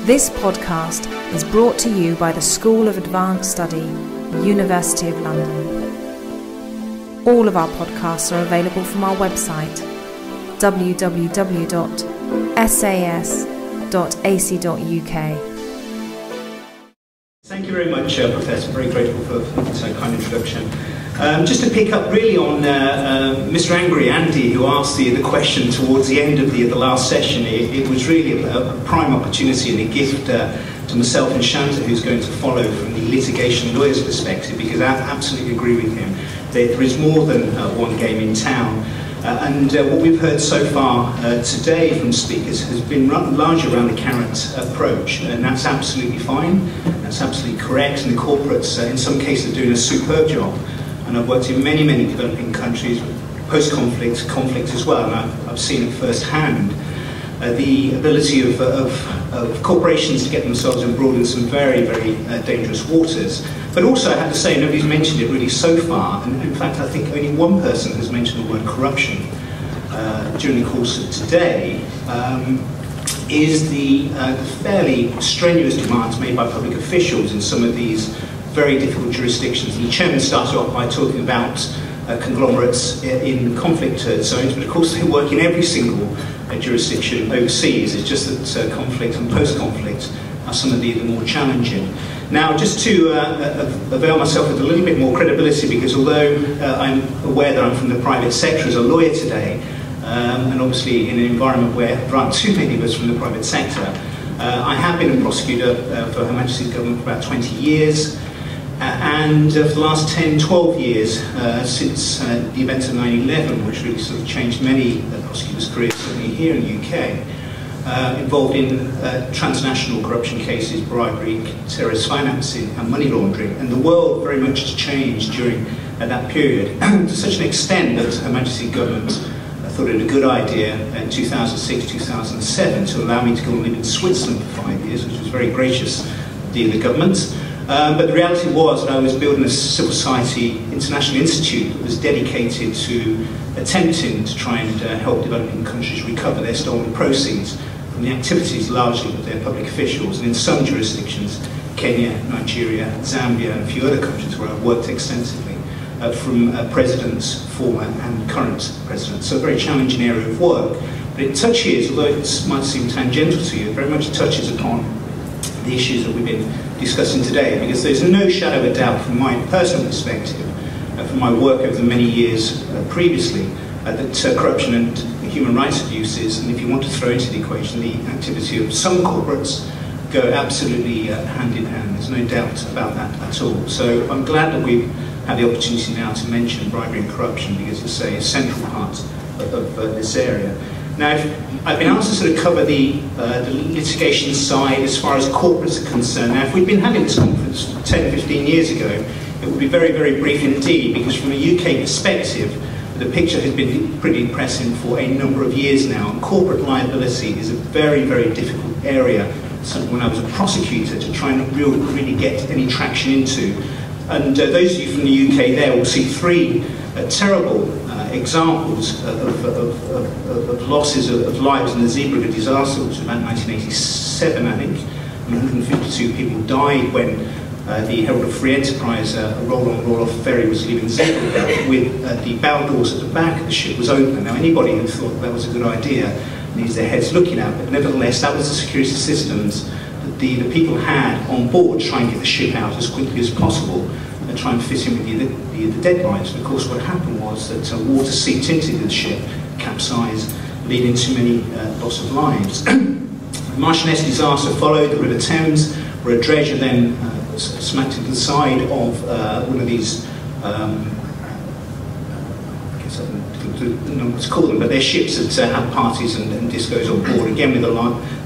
This podcast is brought to you by the School of Advanced Study, University of London. All of our podcasts are available from our website, www.sas.ac.uk. Thank you very much, Professor. Very grateful for this kind introduction. Just to pick up really on Mr. Angry Andy, who asked the question towards the end of the last session. It was really a prime opportunity and a gift to myself and Shanta, who's going to follow from the litigation lawyer's perspective, because I absolutely agree with him that there is more than one game in town. And what we've heard so far today from speakers has been largely around the carrot approach, and that's absolutely fine, that's absolutely correct, and the corporates in some cases are doing a superb job. And I've worked in many, many developing countries, post-conflict, conflict as well, and I've seen it firsthand. The ability of corporations to get themselves embroiled in some very, very dangerous waters. But also, I have to say, nobody's mentioned it really so far, and in fact I think only one person has mentioned the word corruption during the course of today, is the fairly strenuous demands made by public officials in some of these very difficult jurisdictions. And the chairman started off by talking about conglomerates in conflict zones, but of course they work in every single jurisdiction overseas. It's just that conflict and post-conflict are some of the more challenging. Now, just to avail myself with a little bit more credibility, because although I'm aware that I'm from the private sector as a lawyer today, and obviously in an environment where there aren't too many of us from the private sector, I have been a prosecutor for Her Majesty's government for about 20 years. And for the last 10, 12 years, since the events of 9/11, which really sort of changed many prosecutors' careers, certainly here in the UK, involved in transnational corruption cases, bribery, terrorist financing and money laundering. And the world very much changed during that period, to such an extent that Her Majesty's government thought it a good idea in 2006, 2007 to allow me to go and live in Switzerland for 5 years, which was very gracious of the government. But the reality was that I was building a civil society international institute that was dedicated to attempting to try and help developing countries recover their stolen proceeds from the activities largely of their public officials, and in some jurisdictions, Kenya, Nigeria, Zambia and a few other countries where I've worked extensively, from presidents, former and current presidents. So a very challenging area of work. But it touches, although it might seem tangential to you, it very much touches upon the issues that we've been discussing today, because there's no shadow of a doubt from my personal perspective, from my work over the many years previously, that corruption and human rights abuses, and if you want to throw into the equation the activity of some corporates, go absolutely hand in hand. There's no doubt about that at all. So I'm glad that we've had the opportunity now to mention bribery and corruption, because it's a central part of this area. Now, I've been asked to sort of cover the litigation side as far as corporates are concerned. Now, if we'd been having this conference 10, 15 years ago, it would be very, very brief indeed, because from a UK perspective, the picture has been pretty depressing for a number of years now. And corporate liability is a very, very difficult area, something when I was a prosecutor, to try and really get any traction into. And those of you from the UK there will see three terrible examples of losses of lives in the Zeebrugge disaster, which was about 1987, I think. 152 people died when the Herald of Free Enterprise, a roll-on, roll-off ferry was leaving Zeebrugge with the bow doors at the back of the ship was open. Now, anybody who thought that was a good idea needs their heads looking at, but nevertheless, that was the security systems that the people had on board to try and get the ship out as quickly as possible and try and fit in with the deadlines. And of course, what happened was that water seeped into the ship, capsized, leading to many loss of lives. The Marchioness disaster followed, the River Thames, where a dredger then smacked into the side of one of these, I guess I don't know what to call them, but they're ships that have parties and discos on board, again with the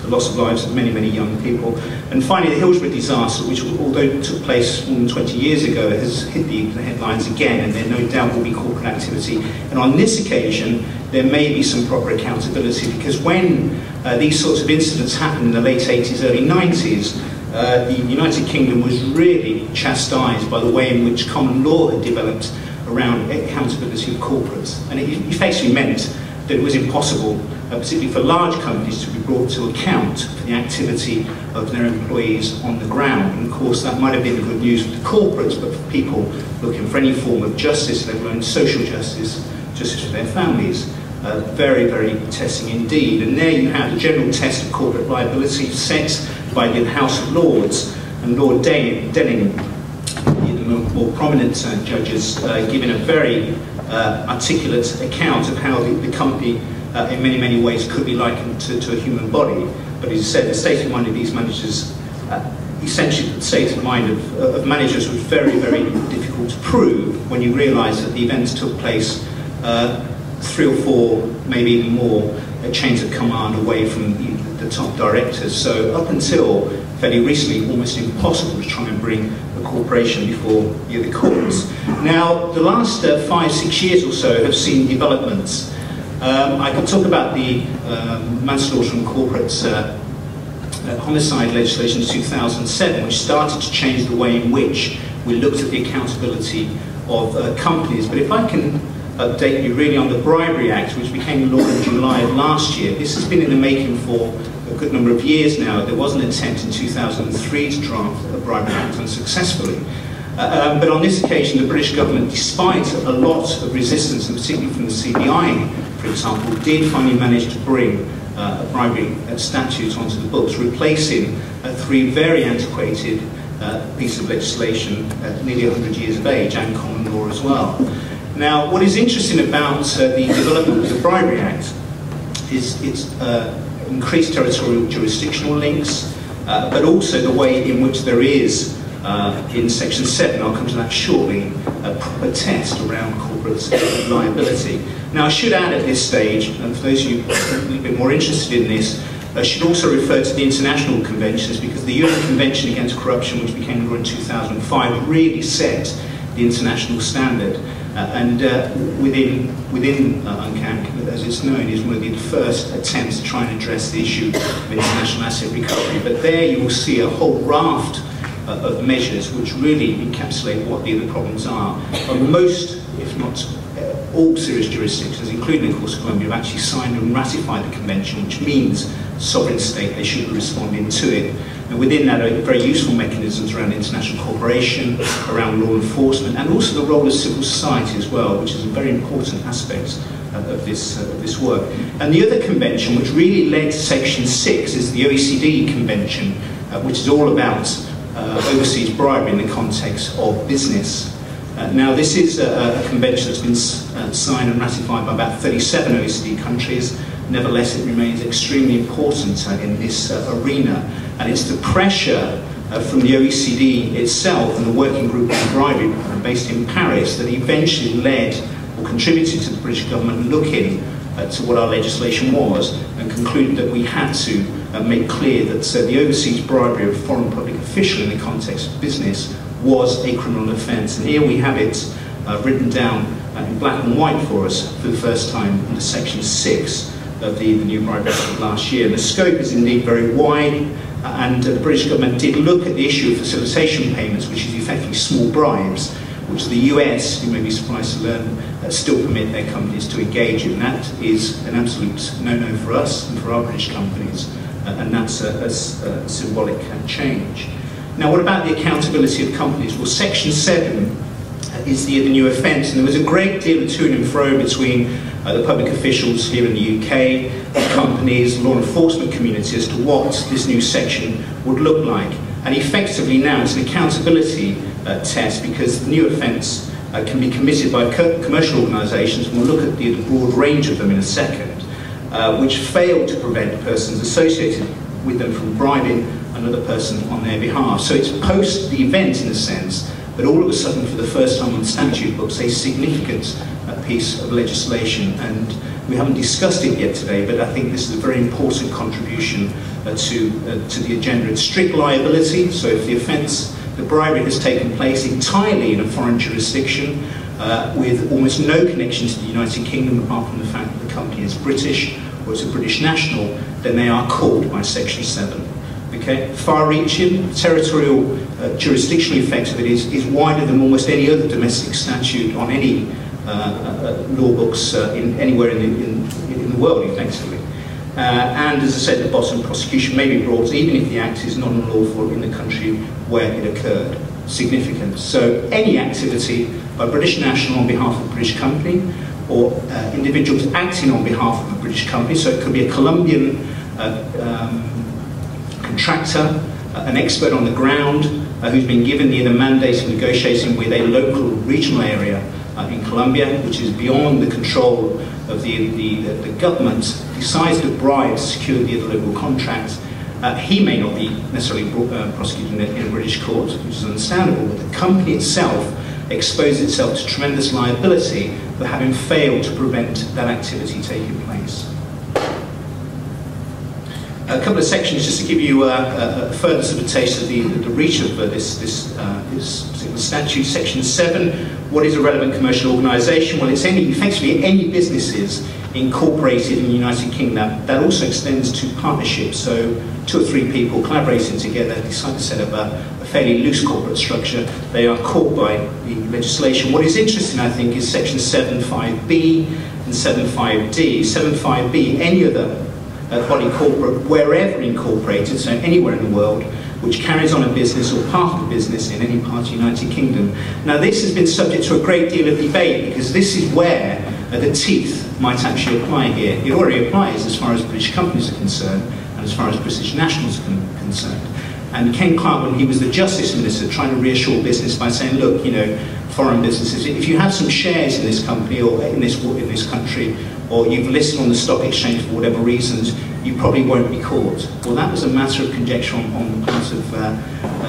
loss of lives of many, many young people. And finally, the Hillsborough disaster, which although it took place more than 20 years ago, has hit the headlines again, and there no doubt will be corporate activity. And on this occasion, there may be some proper accountability, because when these sorts of incidents happened in the late 80s, early 90s, the United Kingdom was really chastised by the way in which common law had developed around accountability of corporates. And it effectively meant that it was impossible particularly for large companies, to be brought to account for the activity of their employees on the ground. And of course, that might have been good news for the corporates, but for people looking for any form of justice, let alone social justice, justice for their families, very, very testing indeed. And there you have the general test of corporate liability set by the House of Lords, and Lord Denning, the more prominent judges, giving a very articulate account of how the company in many, many ways could be likened to a human body. But as I said, the state of mind of these managers, essentially the state of mind of managers was very, very difficult to prove when you realise that the events took place 3 or 4, maybe even more, chains of command away from the top directors. So up until fairly recently, almost impossible to try and bring a corporation before the courts. Now, the last 5-6 years or so have seen developments. I can talk about the manslaughter and corporate homicide legislation in 2007, which started to change the way in which we looked at the accountability of companies. But if I can update you really on the Bribery Act, which became law in July of last year. This has been in the making for a good number of years now. There was an attempt in 2003 to draft a Bribery Act unsuccessfully. But on this occasion, the British government, despite a lot of resistance, and particularly from the CBI, for example, did finally manage to bring a bribery statute onto the books, replacing 3 very antiquated pieces of legislation, nearly 100 years of age, and common law as well. Now, what is interesting about the development of the Bribery Act is its increased territorial jurisdictional links, but also the way in which there is, in Section 7, I'll come to that shortly, a proper test around corporate liability. Now, I should add at this stage, and for those of you a little bit more interested in this, I should also refer to the international conventions, because the UN Convention Against Corruption, which became law in 2005, really set the international standard. And within UNCAC, as it's known, is one of the first attempts to try and address the issue of international asset recovery. But there you will see a whole raft of measures which really encapsulate what the other problems are. And most, if not all serious jurisdictions, including of course Colombia, have actually signed and ratified the convention, which means sovereign state, they should be responding to it. And within that are very useful mechanisms around international cooperation, around law enforcement, and also the role of civil society as well, which is a very important aspect of this work. And the other convention, which really led to Section 6, is the OECD Convention, which is all about overseas bribery in the context of business. Now, this is a convention that's been signed and ratified by about 37 OECD countries. Nevertheless, it remains extremely important in this arena. And it's the pressure from the OECD itself and the working group on bribery based in Paris that eventually led or contributed to the British government looking to what our legislation was and concluded that we had to make clear that the overseas bribery of a foreign public official in the context of business was a criminal offence. And here we have it written down in black and white for us for the first time under Section 6 of the new Bribery Act of last year. The scope is indeed very wide, and the British government did look at the issue of facilitation payments, which is effectively small bribes, which the US, you may be surprised to learn, still permit their companies to engage in. That is an absolute no-no for us and for our British companies, and that's a symbolic change. Now, what about the accountability of companies? Well, Section 7 is the new offence, and there was a great deal of to and fro between the public officials here in the UK, the companies, law enforcement community as to what this new section would look like. And effectively now it's an accountability test, because the new offence can be committed by commercial organisations, and we'll look at the broad range of them in a second, which fail to prevent persons associated with them from bribing another person on their behalf. So it's post the event in a sense, but all of a sudden for the first time on the statute books, a significant piece of legislation, and we haven't discussed it yet today, but I think this is a very important contribution to the agenda. It's strict liability, so if the offence, the bribery has taken place entirely in a foreign jurisdiction with almost no connection to the United Kingdom apart from the fact that the company is British or is a British national, then they are caught by Section 7. Okay? Far-reaching, territorial jurisdictional effect of it is wider than almost any other domestic statute on any law books anywhere in the world, effectively. and as I said at the bottom, prosecution may be brought even if the act is not unlawful in the country where it occurred. Significant. So any activity by a British national on behalf of a British company, or individuals acting on behalf of a British company, so it could be a Colombian contractor, an expert on the ground who's been given the mandate of negotiating with a local regional area in Colombia, which is beyond the control of the government, decides to bribe to secure the local contract. He may not be necessarily prosecuted in a British court, which is understandable, but the company itself exposes itself to tremendous liability for having failed to prevent that activity taking place. A couple of sections just to give you a further sort of taste of the reach of this particular statute. Section 7, what is a relevant commercial organisation? Well, it's effectively any businesses incorporated in the United Kingdom. That also extends to partnerships, so 2 or 3 people collaborating together decide to set up a fairly loose corporate structure. They are caught by the legislation. What is interesting, I think, is section 7.5b and 7.5d. 7.5b, any other body corporate, wherever incorporated, so anywhere in the world, which carries on a business or part of a business in any part of the United Kingdom. Now, this has been subject to a great deal of debate, because this is where the teeth might actually apply here. It already applies as far as British companies are concerned, and as far as British nationals are concerned. And Ken Clarke, when he was the Justice Minister, trying to reassure business by saying, look, you know, foreign businesses, if you have some shares in this company or in this country, or you've listed on the stock exchange for whatever reasons, you probably won't be caught. Well, that was a matter of conjecture on the part of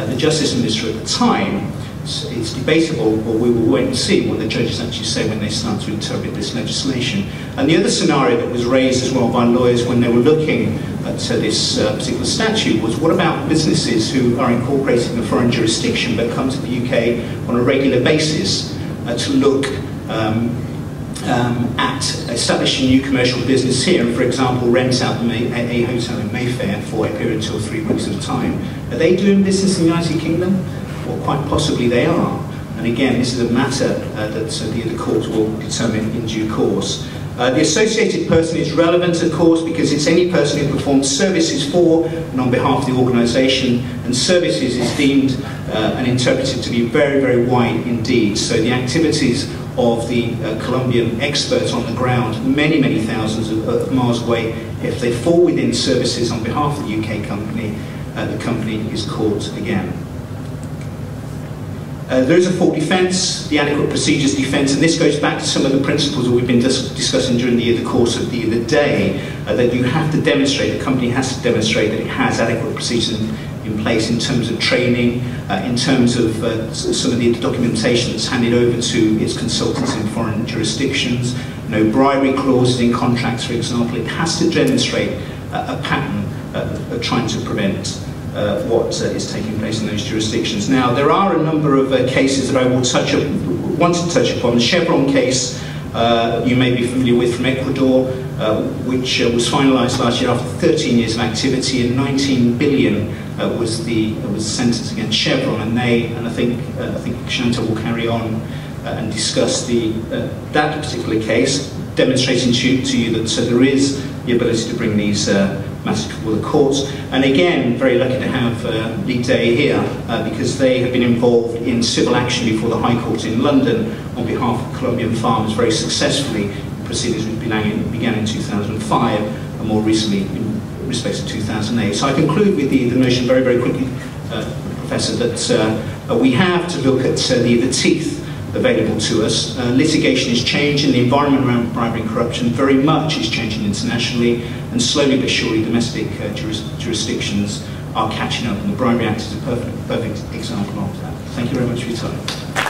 the Justice Minister at the time. It's debatable, or we will wait and see what the judges actually say when they start to interpret this legislation. And the other scenario that was raised as well by lawyers when they were looking at this particular statute was, what about businesses who are incorporated in a foreign jurisdiction but come to the UK on a regular basis to look at establishing new commercial business here, and for example rent out a hotel in Mayfair for a period of 2 or 3 weeks at a time. Are they doing business in the United Kingdom? Well, quite possibly they are. And again, this is a matter that the court will determine in due course. The associated person is relevant, of course, because it's any person who performs services for and on behalf of the organisation, and services is deemed and interpreted to be very, very wide indeed. So the activities of the Colombian experts on the ground, many, many thousands of miles away, if they fall within services on behalf of the UK company, the company is caught again. There is a full defence, the adequate procedures defence, and this goes back to some of the principles that we've been discussing during the course of the day, that you have to demonstrate, the company has to demonstrate that it has adequate procedures in place in terms of training, in terms of some of the documentation that's handed over to its consultants in foreign jurisdictions, no bribery clauses in contracts, for example. It has to demonstrate a pattern of trying to prevent what is taking place in those jurisdictions. Now, there are a number of cases that I will want to touch upon. The Chevron case, you may be familiar with, from Ecuador, which was finalised last year after 13 years of activity, and 19 billion was the sentence against Chevron, and I think Shanta will carry on and discuss that particular case, demonstrating to you that there is the ability to bring these matters before the courts. And again, very lucky to have Lee Day here, because they have been involved in civil action before the High Court in London on behalf of Colombian farmers very successfully. Proceedings which began in 2005 and more recently in respect to 2008. So I conclude with the notion very, very quickly, Professor, that we have to look at the teeth available to us. Litigation is changing, the environment around bribery and corruption very much is changing internationally, and slowly but surely domestic jurisdictions are catching up, and the Bribery Act is a perfect example of that. Thank you very much for your time.